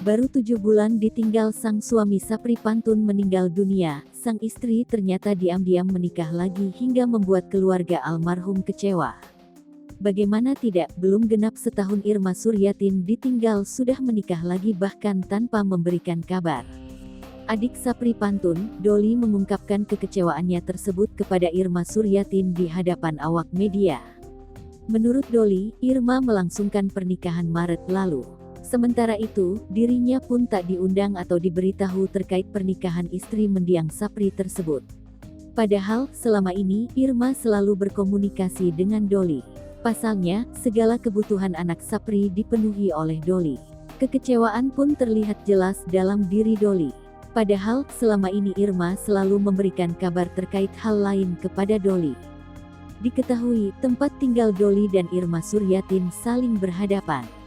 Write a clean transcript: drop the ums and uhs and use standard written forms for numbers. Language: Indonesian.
Baru 7 bulan ditinggal sang suami, Sapri Pantun meninggal dunia, sang istri ternyata diam-diam menikah lagi hingga membuat keluarga almarhum kecewa. Bagaimana tidak, belum genap setahun Irma Suryatin ditinggal sudah menikah lagi bahkan tanpa memberikan kabar. Adik Sapri Pantun, Doli mengungkapkan kekecewaannya tersebut kepada Irma Suryatin di hadapan awak media. Menurut Doli, Irma melangsungkan pernikahan Maret lalu. Sementara itu, dirinya pun tak diundang atau diberitahu terkait pernikahan istri mendiang Sapri tersebut. Padahal, selama ini, Irma selalu berkomunikasi dengan Doli. Pasalnya, segala kebutuhan anak Sapri dipenuhi oleh Doli. Kekecewaan pun terlihat jelas dalam diri Doli. Padahal, selama ini Irma selalu memberikan kabar terkait hal lain kepada Doli. Diketahui, tempat tinggal Doli dan Irma Suryatin saling berhadapan.